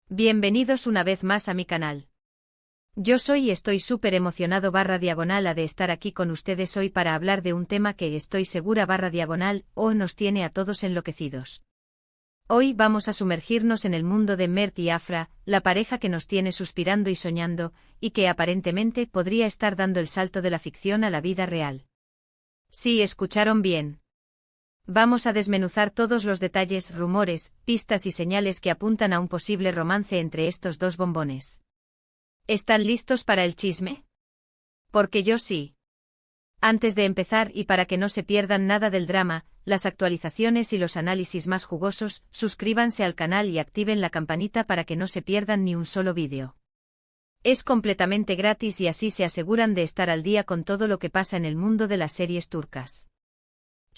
Bienvenidos una vez más a mi canal. Yo soy y estoy súper emocionado /diagonal a de estar aquí con ustedes hoy para hablar de un tema que estoy segura /diagonal o nos tiene a todos enloquecidos. Hoy vamos a sumergirnos en el mundo de Mert y Afra, la pareja que nos tiene suspirando y soñando, y que aparentemente podría estar dando el salto de la ficción a la vida real. Sí, escucharon bien. Vamos a desmenuzar todos los detalles, rumores, pistas y señales que apuntan a un posible romance entre estos dos bombones. ¿Están listos para el chisme? Porque yo sí. Antes de empezar y para que no se pierdan nada del drama, las actualizaciones y los análisis más jugosos, suscríbanse al canal y activen la campanita para que no se pierdan ni un solo vídeo. Es completamente gratis y así se aseguran de estar al día con todo lo que pasa en el mundo de las series turcas.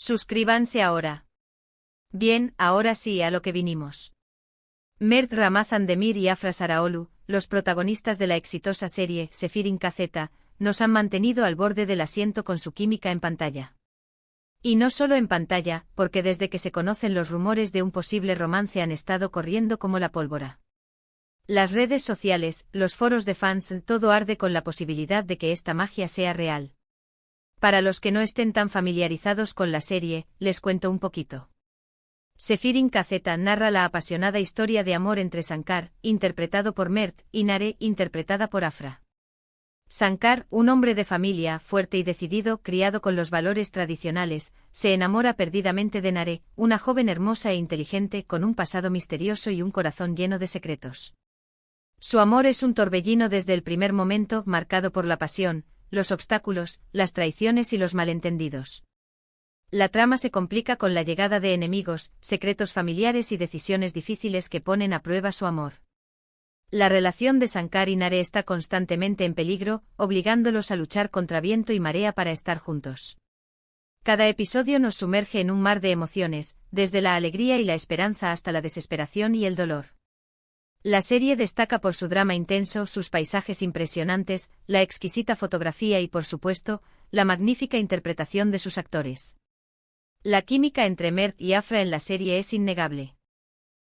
Suscríbanse ahora. Bien, ahora sí a lo que vinimos. Mert Ramazan Demir y Afra Saraoğlu, los protagonistas de la exitosa serie Sefirin KZ, nos han mantenido al borde del asiento con su química en pantalla. Y no solo en pantalla, porque desde que se conocen los rumores de un posible romance han estado corriendo como la pólvora. Las redes sociales, los foros de fans, todo arde con la posibilidad de que esta magia sea real. Para los que no estén tan familiarizados con la serie, les cuento un poquito. Sefirin KZ narra la apasionada historia de amor entre Sankar, interpretado por Mert, y Nare, interpretada por Afra. Sankar, un hombre de familia, fuerte y decidido, criado con los valores tradicionales, se enamora perdidamente de Nare, una joven hermosa e inteligente con un pasado misterioso y un corazón lleno de secretos. Su amor es un torbellino desde el primer momento, marcado por la pasión, los obstáculos, las traiciones y los malentendidos. La trama se complica con la llegada de enemigos, secretos familiares y decisiones difíciles que ponen a prueba su amor. La relación de Sankar y Nare está constantemente en peligro, obligándolos a luchar contra viento y marea para estar juntos. Cada episodio nos sumerge en un mar de emociones, desde la alegría y la esperanza hasta la desesperación y el dolor. La serie destaca por su drama intenso, sus paisajes impresionantes, la exquisita fotografía y, por supuesto, la magnífica interpretación de sus actores. La química entre Mert y Afra en la serie es innegable.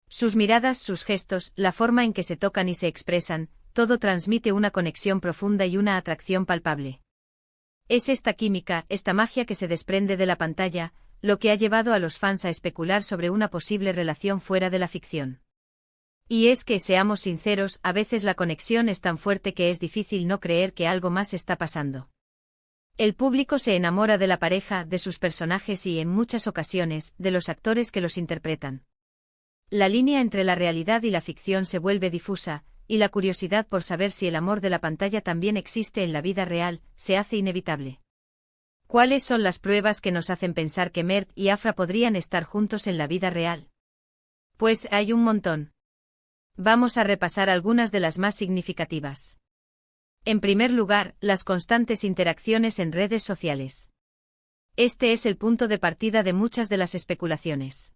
Sus miradas, sus gestos, la forma en que se tocan y se expresan, todo transmite una conexión profunda y una atracción palpable. Es esta química, esta magia que se desprende de la pantalla, lo que ha llevado a los fans a especular sobre una posible relación fuera de la ficción. Y es que, seamos sinceros, a veces la conexión es tan fuerte que es difícil no creer que algo más está pasando. El público se enamora de la pareja, de sus personajes y, en muchas ocasiones, de los actores que los interpretan. La línea entre la realidad y la ficción se vuelve difusa, y la curiosidad por saber si el amor de la pantalla también existe en la vida real, se hace inevitable. ¿Cuáles son las pruebas que nos hacen pensar que Mert y Afra podrían estar juntos en la vida real? Pues hay un montón. Vamos a repasar algunas de las más significativas. En primer lugar, las constantes interacciones en redes sociales. Este es el punto de partida de muchas de las especulaciones.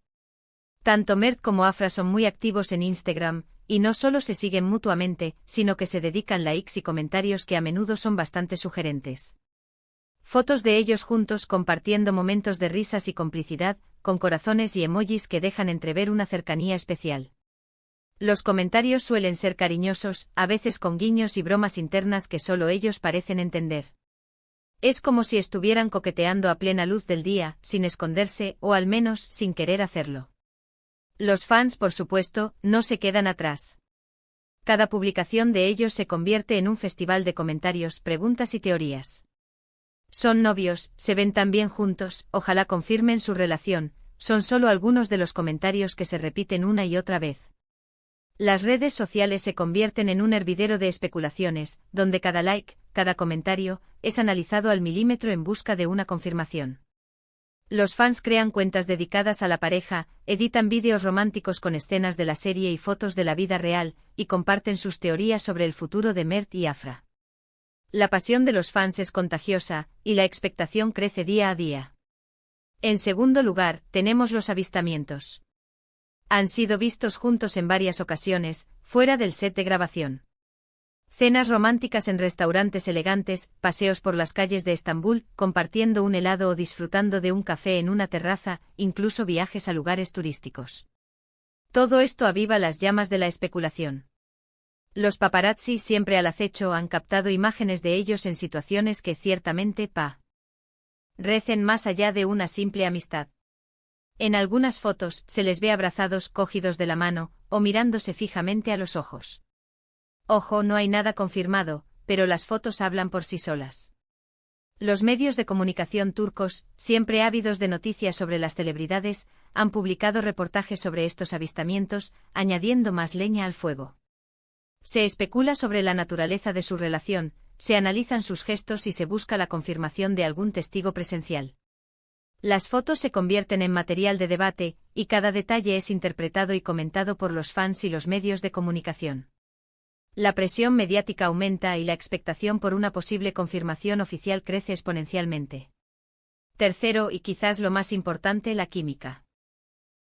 Tanto Mert como Afra son muy activos en Instagram, y no solo se siguen mutuamente, sino que se dedican likes y comentarios que a menudo son bastante sugerentes. Fotos de ellos juntos compartiendo momentos de risas y complicidad, con corazones y emojis que dejan entrever una cercanía especial. Los comentarios suelen ser cariñosos, a veces con guiños y bromas internas que solo ellos parecen entender. Es como si estuvieran coqueteando a plena luz del día, sin esconderse, o al menos sin querer hacerlo. Los fans, por supuesto, no se quedan atrás. Cada publicación de ellos se convierte en un festival de comentarios, preguntas y teorías. ¿Son novios? ¿Se ven tan bien juntos? Ojalá confirmen su relación, son solo algunos de los comentarios que se repiten una y otra vez. Las redes sociales se convierten en un hervidero de especulaciones, donde cada like, cada comentario, es analizado al milímetro en busca de una confirmación. Los fans crean cuentas dedicadas a la pareja, editan vídeos románticos con escenas de la serie y fotos de la vida real, y comparten sus teorías sobre el futuro de Mert y Afra. La pasión de los fans es contagiosa, y la expectación crece día a día. En segundo lugar, tenemos los avistamientos. Han sido vistos juntos en varias ocasiones, fuera del set de grabación. Cenas románticas en restaurantes elegantes, paseos por las calles de Estambul, compartiendo un helado o disfrutando de un café en una terraza, incluso viajes a lugares turísticos. Todo esto aviva las llamas de la especulación. Los paparazzi, siempre al acecho, han captado imágenes de ellos en situaciones que ciertamente parecen más allá de una simple amistad. En algunas fotos se les ve abrazados, cogidos de la mano, o mirándose fijamente a los ojos. Ojo, no hay nada confirmado, pero las fotos hablan por sí solas. Los medios de comunicación turcos, siempre ávidos de noticias sobre las celebridades, han publicado reportajes sobre estos avistamientos, añadiendo más leña al fuego. Se especula sobre la naturaleza de su relación, se analizan sus gestos y se busca la confirmación de algún testigo presencial. Las fotos se convierten en material de debate, y cada detalle es interpretado y comentado por los fans y los medios de comunicación. La presión mediática aumenta y la expectación por una posible confirmación oficial crece exponencialmente. Tercero, y quizás lo más importante, la química.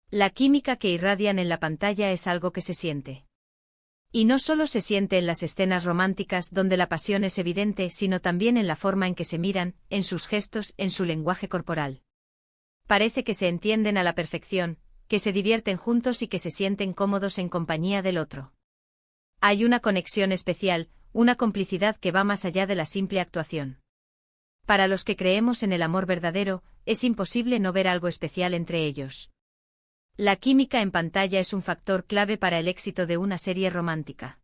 La química que irradian en la pantalla es algo que se siente. Y no solo se siente en las escenas románticas donde la pasión es evidente, sino también en la forma en que se miran, en sus gestos, en su lenguaje corporal. Parece que se entienden a la perfección, que se divierten juntos y que se sienten cómodos en compañía del otro. Hay una conexión especial, una complicidad que va más allá de la simple actuación. Para los que creemos en el amor verdadero, es imposible no ver algo especial entre ellos. La química en pantalla es un factor clave para el éxito de una serie romántica.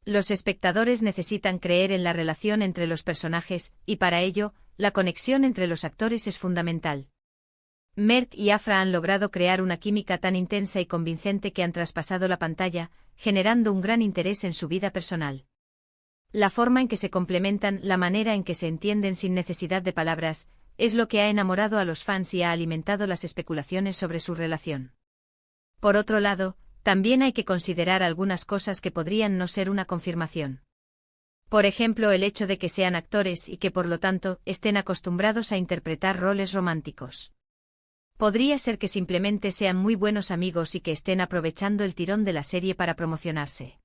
Los espectadores necesitan creer en la relación entre los personajes, y para ello, la conexión entre los actores es fundamental. Mert y Afra han logrado crear una química tan intensa y convincente que han traspasado la pantalla, generando un gran interés en su vida personal. La forma en que se complementan, la manera en que se entienden sin necesidad de palabras, es lo que ha enamorado a los fans y ha alimentado las especulaciones sobre su relación. Por otro lado, también hay que considerar algunas cosas que podrían no ser una confirmación. Por ejemplo, el hecho de que sean actores y que por lo tanto estén acostumbrados a interpretar roles románticos. Podría ser que simplemente sean muy buenos amigos y que estén aprovechando el tirón de la serie para promocionarse.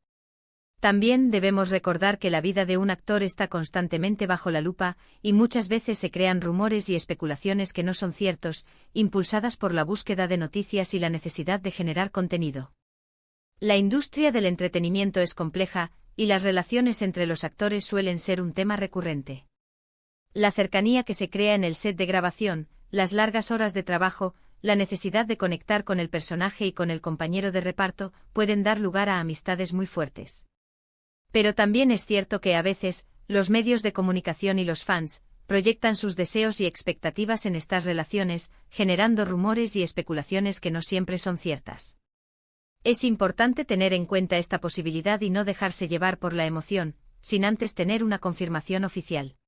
También debemos recordar que la vida de un actor está constantemente bajo la lupa, y muchas veces se crean rumores y especulaciones que no son ciertos, impulsadas por la búsqueda de noticias y la necesidad de generar contenido. La industria del entretenimiento es compleja, y las relaciones entre los actores suelen ser un tema recurrente. La cercanía que se crea en el set de grabación, las largas horas de trabajo, la necesidad de conectar con el personaje y con el compañero de reparto, pueden dar lugar a amistades muy fuertes. Pero también es cierto que a veces, los medios de comunicación y los fans, proyectan sus deseos y expectativas en estas relaciones, generando rumores y especulaciones que no siempre son ciertas. Es importante tener en cuenta esta posibilidad y no dejarse llevar por la emoción, sin antes tener una confirmación oficial.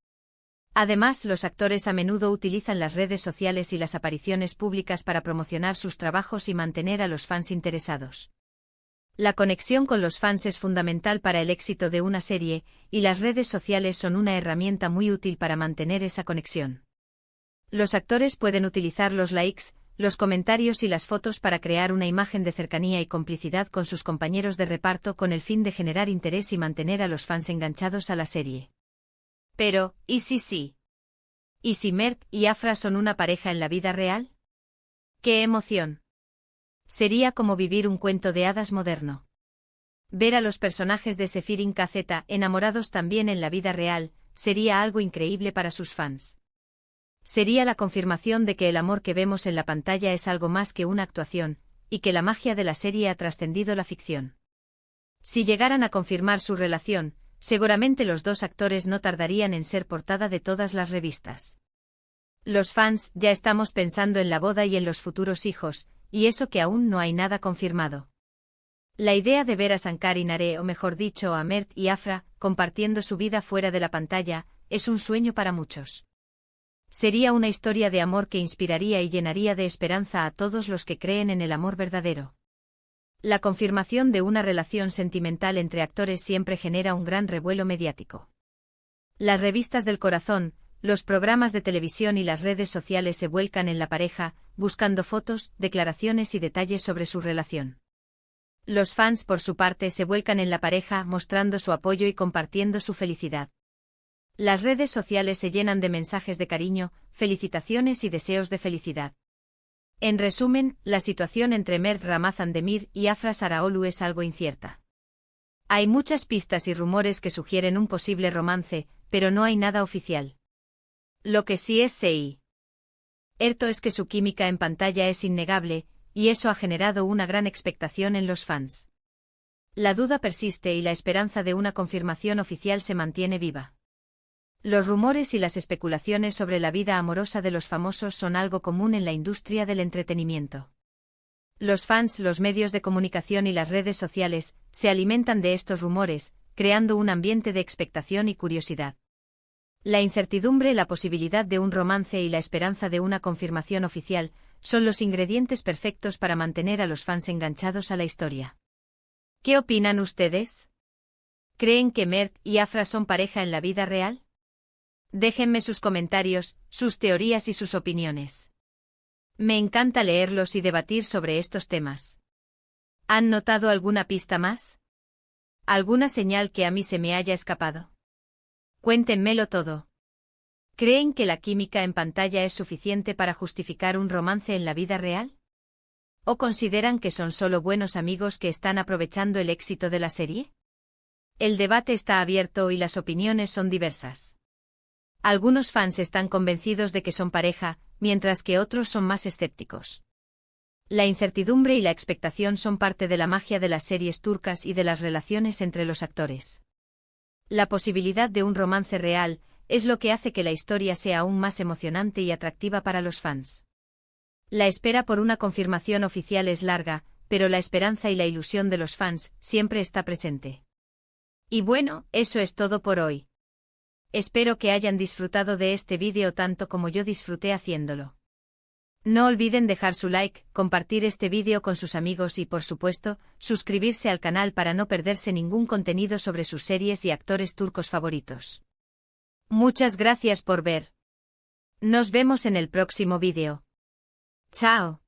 Además, los actores a menudo utilizan las redes sociales y las apariciones públicas para promocionar sus trabajos y mantener a los fans interesados. La conexión con los fans es fundamental para el éxito de una serie, y las redes sociales son una herramienta muy útil para mantener esa conexión. Los actores pueden utilizar los likes, los comentarios y las fotos para crear una imagen de cercanía y complicidad con sus compañeros de reparto con el fin de generar interés y mantener a los fans enganchados a la serie. Pero, ¿y si sí? ¿Y si Mert y Afra son una pareja en la vida real? ¡Qué emoción! Sería como vivir un cuento de hadas moderno. Ver a los personajes de Sefirin Kazeta enamorados también en la vida real, sería algo increíble para sus fans. Sería la confirmación de que el amor que vemos en la pantalla es algo más que una actuación, y que la magia de la serie ha trascendido la ficción. Si llegaran a confirmar su relación, seguramente los dos actores no tardarían en ser portada de todas las revistas. Los fans ya estamos pensando en la boda y en los futuros hijos, y eso que aún no hay nada confirmado. La idea de ver a Shankar y Nare, o mejor dicho a Mert y Afra, compartiendo su vida fuera de la pantalla, es un sueño para muchos. Sería una historia de amor que inspiraría y llenaría de esperanza a todos los que creen en el amor verdadero. La confirmación de una relación sentimental entre actores siempre genera un gran revuelo mediático. Las revistas del corazón, los programas de televisión y las redes sociales se vuelcan en la pareja, buscando fotos, declaraciones y detalles sobre su relación. Los fans, por su parte, se vuelcan en la pareja, mostrando su apoyo y compartiendo su felicidad. Las redes sociales se llenan de mensajes de cariño, felicitaciones y deseos de felicidad. En resumen, la situación entre Mert Ramazan Demir y Afra Saraoglu es algo incierta. Hay muchas pistas y rumores que sugieren un posible romance, pero no hay nada oficial. Lo que sí es cierto es que su química en pantalla es innegable, y eso ha generado una gran expectación en los fans. La duda persiste y la esperanza de una confirmación oficial se mantiene viva. Los rumores y las especulaciones sobre la vida amorosa de los famosos son algo común en la industria del entretenimiento. Los fans, los medios de comunicación y las redes sociales se alimentan de estos rumores, creando un ambiente de expectación y curiosidad. La incertidumbre, la posibilidad de un romance y la esperanza de una confirmación oficial son los ingredientes perfectos para mantener a los fans enganchados a la historia. ¿Qué opinan ustedes? ¿Creen que Mert y Afra son pareja en la vida real? Déjenme sus comentarios, sus teorías y sus opiniones. Me encanta leerlos y debatir sobre estos temas. ¿Han notado alguna pista más? ¿Alguna señal que a mí se me haya escapado? Cuéntenmelo todo. ¿Creen que la química en pantalla es suficiente para justificar un romance en la vida real? ¿O consideran que son solo buenos amigos que están aprovechando el éxito de la serie? El debate está abierto y las opiniones son diversas. Algunos fans están convencidos de que son pareja, mientras que otros son más escépticos. La incertidumbre y la expectación son parte de la magia de las series turcas y de las relaciones entre los actores. La posibilidad de un romance real es lo que hace que la historia sea aún más emocionante y atractiva para los fans. La espera por una confirmación oficial es larga, pero la esperanza y la ilusión de los fans siempre está presente. Y bueno, eso es todo por hoy. Espero que hayan disfrutado de este vídeo tanto como yo disfruté haciéndolo. No olviden dejar su like, compartir este vídeo con sus amigos y, por supuesto, suscribirse al canal para no perderse ningún contenido sobre sus series y actores turcos favoritos. Muchas gracias por ver. Nos vemos en el próximo vídeo. Chao.